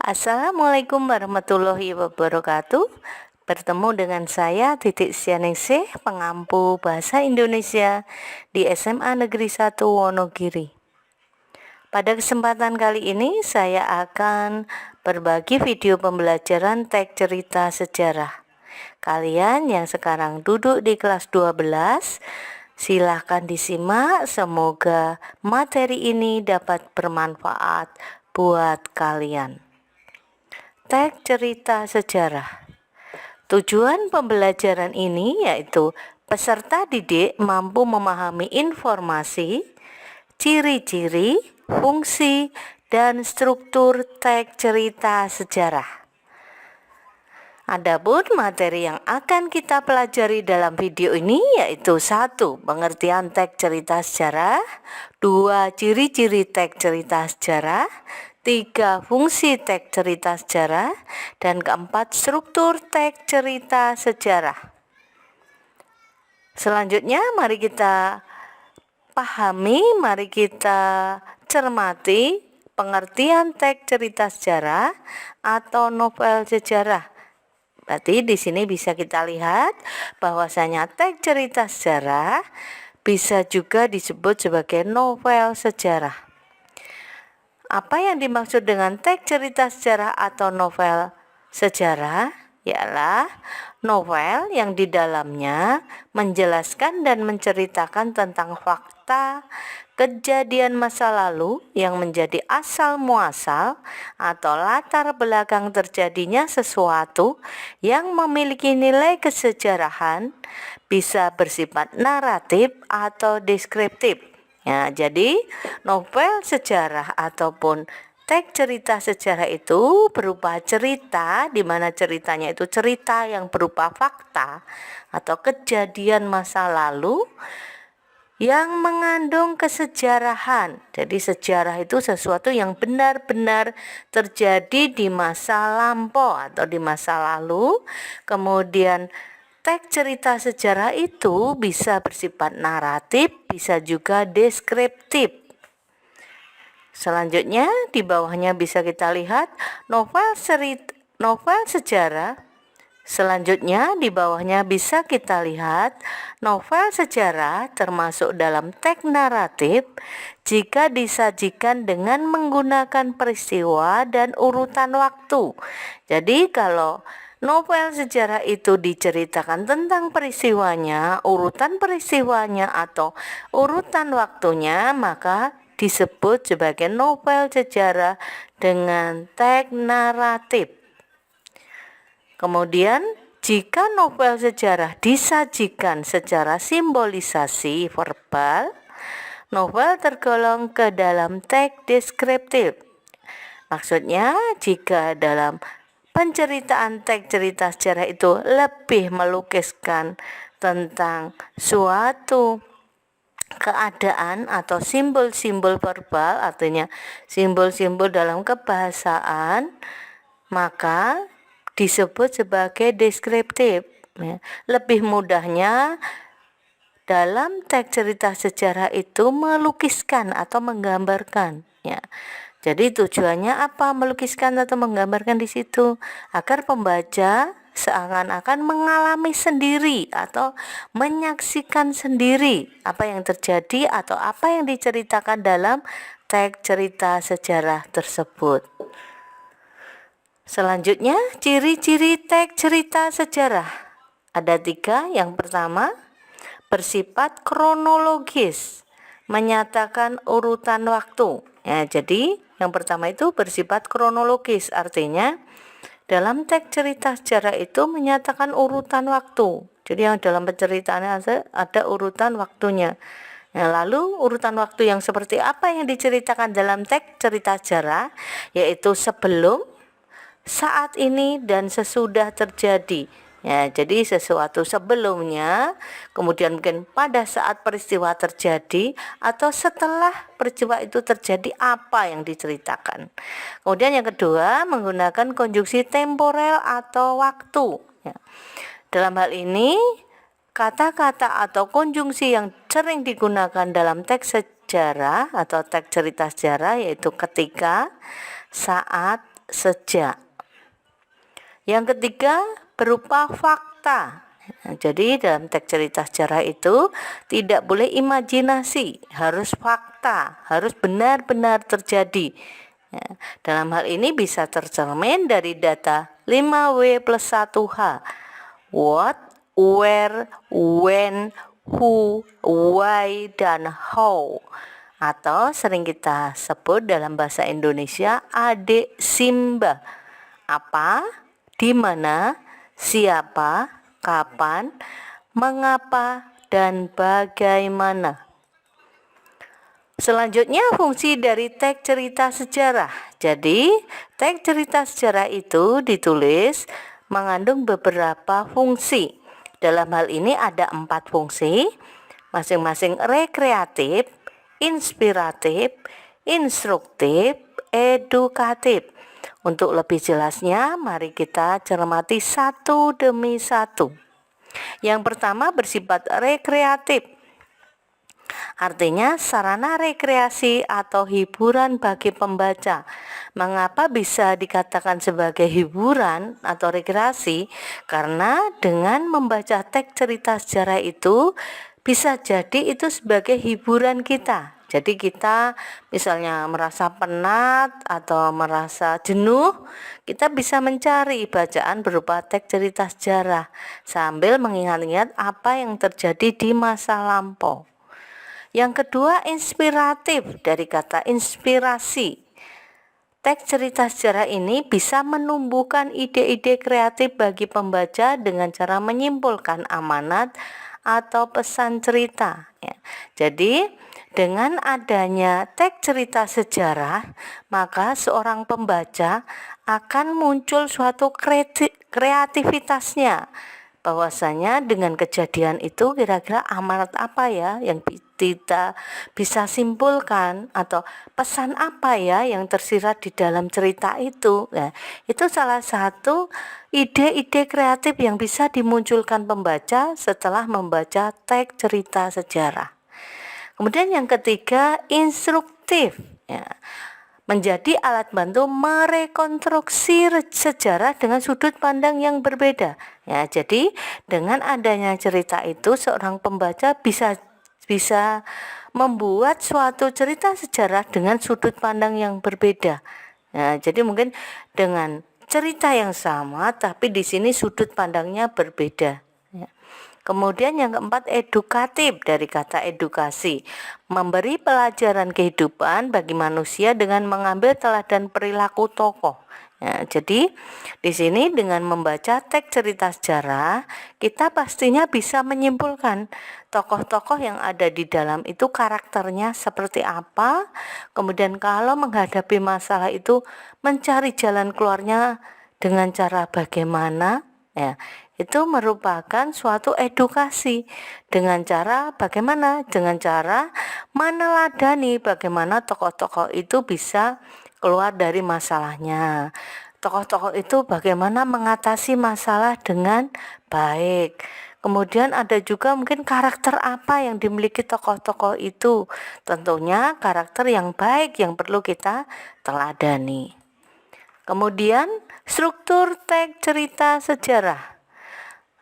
Assalamualaikum warahmatullahi wabarakatuh. Bertemu dengan saya Titik Sianingsih, pengampu bahasa Indonesia di SMA Negeri 1 Wonogiri. Pada kesempatan kali ini saya akan berbagi video pembelajaran teks cerita sejarah. Kalian yang sekarang duduk di kelas 12, silahkan disimak, semoga materi ini dapat bermanfaat buat kalian. Teks cerita sejarah. Tujuan pembelajaran ini yaitu peserta didik mampu memahami informasi, ciri-ciri, fungsi, dan struktur teks cerita sejarah. Adapun materi yang akan kita pelajari dalam video ini yaitu 1. Pengertian teks cerita sejarah, 2. Ciri-ciri teks cerita sejarah, 3. Fungsi teks cerita sejarah, dan 4. Struktur teks cerita sejarah. Selanjutnya mari kita pahami, mari kita cermati pengertian teks cerita sejarah atau novel sejarah. Berarti di sini bisa kita lihat bahwasanya teks cerita sejarah bisa juga disebut sebagai novel sejarah. Apa yang dimaksud dengan teks cerita sejarah atau novel sejarah? Ialah novel yang di dalamnya menjelaskan dan menceritakan tentang fakta, kejadian masa lalu yang menjadi asal muasal atau latar belakang terjadinya sesuatu yang memiliki nilai kesejarahan, bisa bersifat naratif atau deskriptif. Ya, jadi novel sejarah ataupun teks cerita sejarah itu berupa cerita, di mana ceritanya itu cerita yang berupa fakta atau kejadian masa lalu yang mengandung kesejarahan. Jadi sejarah itu sesuatu yang benar-benar terjadi di masa lampau atau di masa lalu. Kemudian teks cerita sejarah itu bisa bersifat naratif, bisa juga deskriptif. Selanjutnya di bawahnya bisa kita lihat novel sejarah. Selanjutnya di bawahnya bisa kita lihat novel sejarah termasuk dalam teks naratif jika disajikan dengan menggunakan peristiwa dan urutan waktu. Jadi kalau novel sejarah itu diceritakan tentang peristiwanya, urutan peristiwanya atau urutan waktunya, maka disebut sebagai novel sejarah dengan teks naratif. Kemudian, jika novel sejarah disajikan secara simbolisasi verbal, novel tergolong ke dalam teks deskriptif. Maksudnya, jika dalam penceritaan teks cerita sejarah itu lebih melukiskan tentang suatu keadaan atau simbol-simbol verbal, artinya simbol-simbol dalam kebahasaan, maka disebut sebagai deskriptif. Lebih mudahnya dalam teks cerita sejarah itu melukiskan atau menggambarkan, ya. Jadi tujuannya apa melukiskan atau menggambarkan di situ? Agar pembaca seakan-akan mengalami sendiri atau menyaksikan sendiri apa yang terjadi atau apa yang diceritakan dalam teks cerita sejarah tersebut. Selanjutnya, ciri-ciri teks cerita sejarah. Ada 3. Yang pertama, bersifat kronologis, menyatakan urutan waktu. Ya, jadi yang pertama itu bersifat kronologis, artinya dalam teks cerita sejarah itu menyatakan urutan waktu. Jadi yang dalam penceritaannya ada urutan waktunya. Nah, lalu urutan waktu yang seperti apa yang diceritakan dalam teks cerita sejarah, yaitu sebelum, saat ini, dan sesudah terjadi. Ya, jadi sesuatu sebelumnya, kemudian mungkin pada saat peristiwa terjadi, atau setelah peristiwa itu terjadi apa yang diceritakan. Kemudian yang kedua, menggunakan konjungsi temporel atau waktu. Ya. Dalam hal ini, kata-kata atau konjungsi yang sering digunakan dalam teks sejarah atau teks cerita sejarah yaitu ketika, saat, sejak. Yang ketiga berupa fakta. Jadi dalam teks cerita sejarah itu tidak boleh imajinasi, harus fakta, harus benar-benar terjadi. Dalam hal ini bisa tercermin dari data 5W plus 1H. What, where, when, who, why, dan how. Atau sering kita sebut dalam bahasa Indonesia adik Simba. Apa, di mana, siapa, kapan, mengapa, dan bagaimana. Selanjutnya fungsi dari teks cerita sejarah. Jadi teks cerita sejarah itu ditulis mengandung beberapa fungsi. Dalam hal ini ada 4 fungsi, masing-masing rekreatif, inspiratif, instruktif, edukatif. Untuk lebih jelasnya, mari kita cermati satu demi satu. Yang pertama bersifat rekreatif. Artinya sarana rekreasi atau hiburan bagi pembaca. Mengapa bisa dikatakan sebagai hiburan atau rekreasi? Karena dengan membaca teks cerita sejarah itu bisa jadi itu sebagai hiburan kita. Jadi kita misalnya merasa penat atau merasa jenuh, kita bisa mencari bacaan berupa teks cerita sejarah sambil mengingat-ingat apa yang terjadi di masa lampau. Yang kedua inspiratif, dari kata inspirasi. Teks cerita sejarah ini bisa menumbuhkan ide-ide kreatif bagi pembaca dengan cara menyimpulkan amanat atau pesan cerita. Jadi dengan adanya teks cerita sejarah, maka seorang pembaca akan muncul suatu kreativitasnya. Bahwasanya dengan kejadian itu kira-kira amanat apa ya yang kita bisa simpulkan, atau pesan apa ya yang tersirat di dalam cerita itu. Nah, itu salah satu ide-ide kreatif yang bisa dimunculkan pembaca setelah membaca teks cerita sejarah. Kemudian yang ketiga instruktif, menjadi alat bantu merekonstruksi sejarah dengan sudut pandang yang berbeda. Jadi dengan adanya cerita itu seorang pembaca bisa membuat suatu cerita sejarah dengan sudut pandang yang berbeda. Jadi mungkin dengan cerita yang sama tapi di sini sudut pandangnya berbeda. Kemudian yang keempat edukatif, dari kata edukasi, memberi pelajaran kehidupan bagi manusia dengan mengambil teladan perilaku tokoh. Jadi di sini dengan membaca teks cerita sejarah, kita pastinya bisa menyimpulkan tokoh-tokoh yang ada di dalam itu karakternya seperti apa. Kemudian kalau menghadapi masalah itu mencari jalan keluarnya dengan cara bagaimana. Itu merupakan suatu edukasi dengan cara bagaimana? Dengan cara meneladani bagaimana tokoh-tokoh itu bisa keluar dari masalahnya. Tokoh-tokoh itu bagaimana mengatasi masalah dengan baik. Kemudian ada juga mungkin karakter apa yang dimiliki tokoh-tokoh itu. Tentunya karakter yang baik yang perlu kita teladani. Kemudian struktur teks cerita sejarah.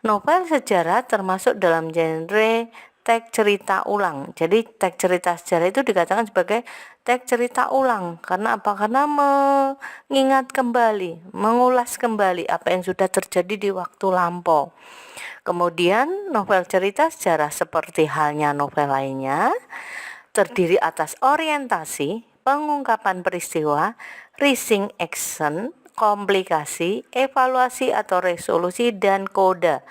Novel sejarah termasuk dalam genre teks cerita ulang. Jadi teks cerita sejarah itu dikatakan sebagai teks cerita ulang. Karena apa? Karena mengingat kembali, mengulas kembali apa yang sudah terjadi di waktu lampau. Kemudian novel cerita sejarah seperti halnya novel lainnya terdiri atas orientasi, pengungkapan peristiwa, rising action, komplikasi, evaluasi atau resolusi, dan koda.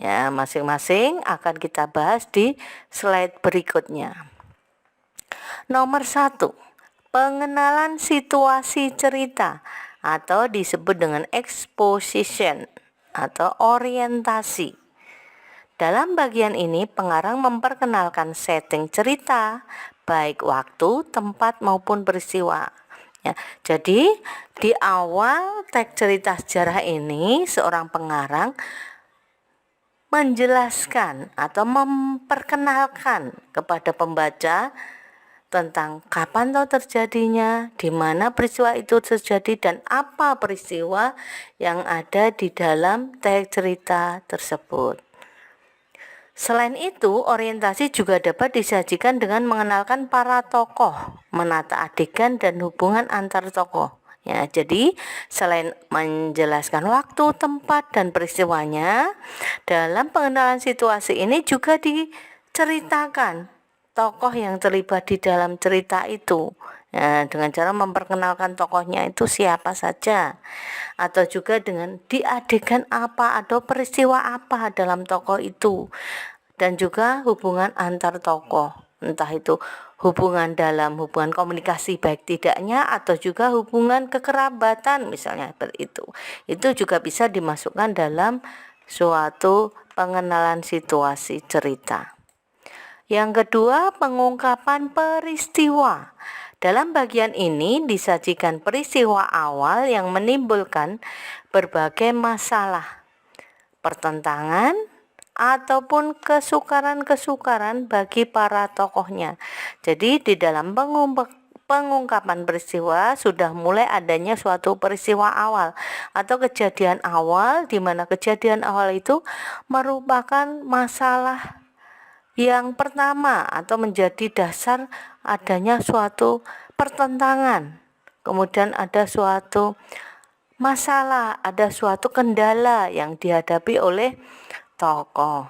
Masing-masing akan kita bahas di slide berikutnya. Nomor 1, pengenalan situasi cerita atau disebut dengan exposition atau orientasi. Dalam bagian ini pengarang memperkenalkan setting cerita, baik waktu, tempat maupun peristiwa. Jadi di awal teks cerita sejarah ini seorang pengarang menjelaskan atau memperkenalkan kepada pembaca tentang kapan tahu terjadinya, di mana peristiwa itu terjadi, dan apa peristiwa yang ada di dalam teks cerita tersebut. Selain itu, orientasi juga dapat disajikan dengan mengenalkan para tokoh, menata adegan dan hubungan antar tokoh. Ya, jadi selain menjelaskan waktu, tempat, dan peristiwanya, dalam pengenalan situasi ini juga diceritakan tokoh yang terlibat di dalam cerita itu. Ya, dengan cara memperkenalkan tokohnya itu siapa saja, atau juga dengan di adegan apa atau peristiwa apa dalam tokoh itu, dan juga hubungan antar tokoh, entah itu hubungan dalam hubungan komunikasi baik tidaknya atau juga hubungan kekerabatan misalnya seperti itu juga bisa dimasukkan dalam suatu pengenalan situasi cerita. Yang kedua, pengungkapan peristiwa. Dalam bagian ini disajikan peristiwa awal yang menimbulkan berbagai masalah, pertentangan, ataupun kesukaran-kesukaran bagi para tokohnya. Jadi di dalam pengungkapan peristiwa sudah mulai adanya suatu peristiwa awal atau kejadian awal, di mana kejadian awal itu merupakan masalah yang pertama atau menjadi dasar adanya suatu pertentangan. Kemudian ada suatu masalah, ada suatu kendala yang dihadapi oleh tokoh.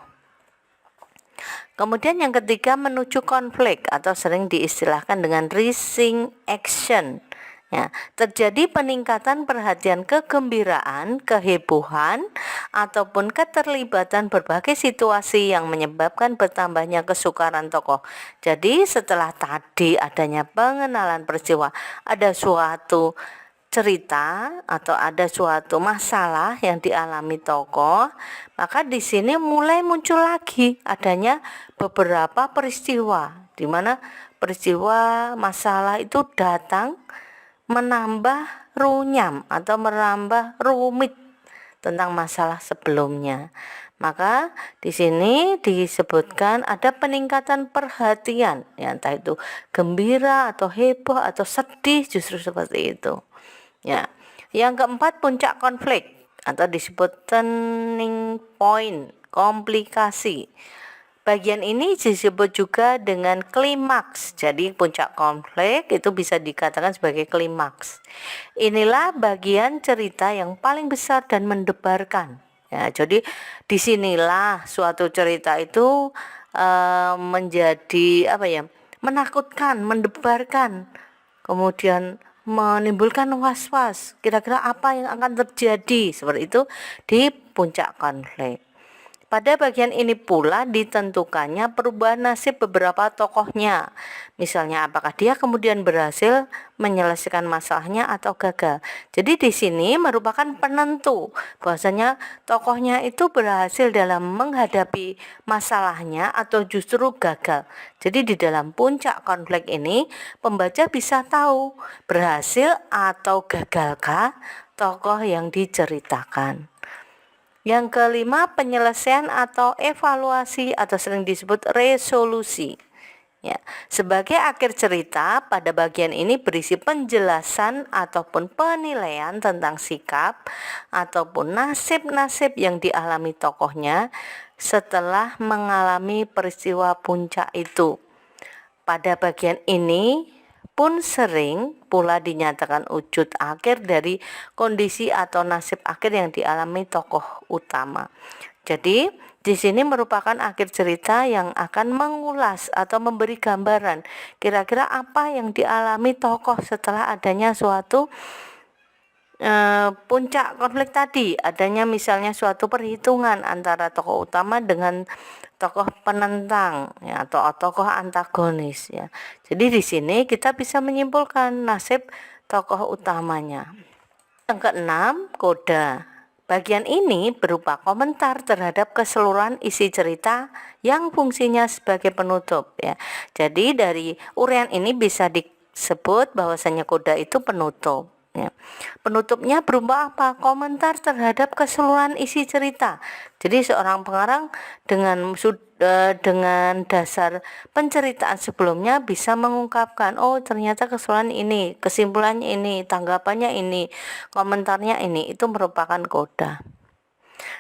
Kemudian yang ketiga, menuju konflik atau sering diistilahkan dengan rising action. Ya, terjadi peningkatan perhatian, kegembiraan, kehebohan, ataupun keterlibatan berbagai situasi yang menyebabkan bertambahnya kesukaran tokoh. Jadi setelah tadi adanya pengenalan peristiwa, ada suatu cerita atau ada suatu masalah yang dialami tokoh, maka di sini mulai muncul lagi adanya beberapa peristiwa, di mana peristiwa masalah itu datang menambah runyam atau menambah rumit tentang masalah sebelumnya. Maka di sini disebutkan ada peningkatan perhatian, ya, entah itu gembira atau heboh atau sedih, justru seperti itu. Ya. Yang keempat, puncak konflik atau disebut turning point, komplikasi. Bagian ini disebut juga dengan klimaks. Jadi puncak konflik itu bisa dikatakan sebagai klimaks. Inilah bagian cerita yang paling besar dan mendebarkan. Ya, jadi disinilah suatu cerita itu menjadi menakutkan, mendebarkan, kemudian menimbulkan was-was. Kira-kira apa yang akan terjadi seperti itu di puncak konflik. Pada bagian ini pula ditentukannya perubahan nasib beberapa tokohnya. Misalnya apakah dia kemudian berhasil menyelesaikan masalahnya atau gagal. Jadi di sini merupakan penentu bahwasanya tokohnya itu berhasil dalam menghadapi masalahnya atau justru gagal. Jadi di dalam puncak konflik ini pembaca bisa tahu berhasil atau gagalkah tokoh yang diceritakan. Yang kelima, penyelesaian atau evaluasi atau sering disebut resolusi. Ya, sebagai akhir cerita, pada bagian ini berisi penjelasan ataupun penilaian tentang sikap ataupun nasib-nasib yang dialami tokohnya setelah mengalami peristiwa puncak itu. Pada bagian ini pun sering pula dinyatakan wujud akhir dari kondisi atau nasib akhir yang dialami tokoh utama. Jadi di sini merupakan akhir cerita yang akan mengulas atau memberi gambaran kira-kira apa yang dialami tokoh setelah adanya suatu puncak konflik tadi, adanya misalnya suatu perhitungan antara tokoh utama dengan tokoh penentang, ya, atau tokoh antagonis, ya. Jadi di sini kita bisa menyimpulkan nasib tokoh utamanya. Yang keenam, koda. Bagian ini berupa komentar terhadap keseluruhan isi cerita yang fungsinya sebagai penutup, ya. Jadi dari uraian ini bisa disebut bahwasanya koda itu penutup. Ya. Penutupnya berupa apa? Komentar terhadap keseluruhan isi cerita. Jadi seorang pengarang dengan dasar penceritaan sebelumnya bisa mengungkapkan, oh ternyata keseluruhan ini, kesimpulannya ini, tanggapannya ini, komentarnya ini, itu merupakan koda.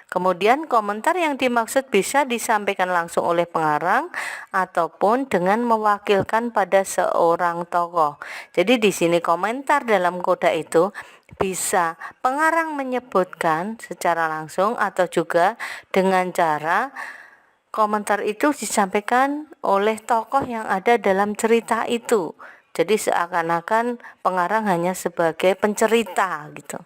Kemudian komentar yang dimaksud bisa disampaikan langsung oleh pengarang ataupun dengan mewakilkan pada seorang tokoh. Jadi di sini komentar dalam koda itu bisa pengarang menyebutkan secara langsung atau juga dengan cara komentar itu disampaikan oleh tokoh yang ada dalam cerita itu. Jadi seakan-akan pengarang hanya sebagai pencerita gitu.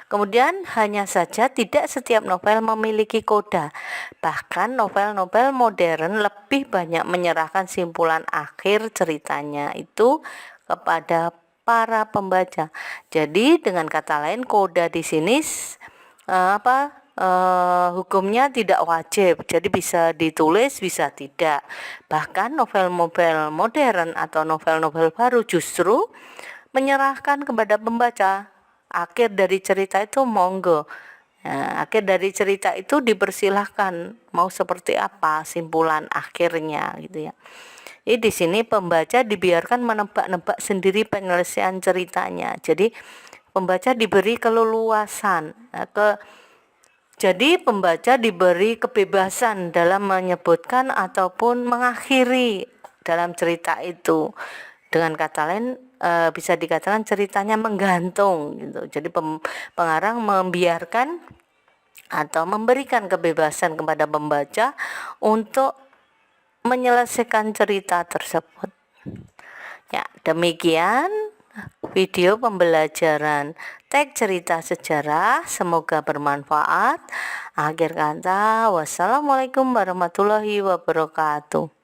Kemudian hanya saja tidak setiap novel memiliki koda. Bahkan novel-novel modern lebih banyak menyerahkan simpulan akhir ceritanya itu kepada para pembaca. Jadi dengan kata lain koda di sini hukumnya tidak wajib. Jadi bisa ditulis, bisa tidak. Bahkan novel-novel modern atau novel-novel baru justru menyerahkan kepada pembaca akhir dari cerita itu monggo. Nah, akhir dari cerita itu dipersilahkan mau seperti apa simpulan akhirnya gitu ya. Jadi di sini pembaca dibiarkan menebak-nebak sendiri penyelesaian ceritanya. Jadi pembaca diberi keleluasan. Jadi pembaca diberi kebebasan dalam menyebutkan ataupun mengakhiri dalam cerita itu. Dengan kata lain bisa dikatakan ceritanya menggantung gitu. Jadi pengarang membiarkan atau memberikan kebebasan kepada pembaca untuk menyelesaikan cerita tersebut. Ya, demikian video pembelajaran teks cerita sejarah, semoga bermanfaat. Akhir kata, wassalamualaikum warahmatullahi wabarakatuh.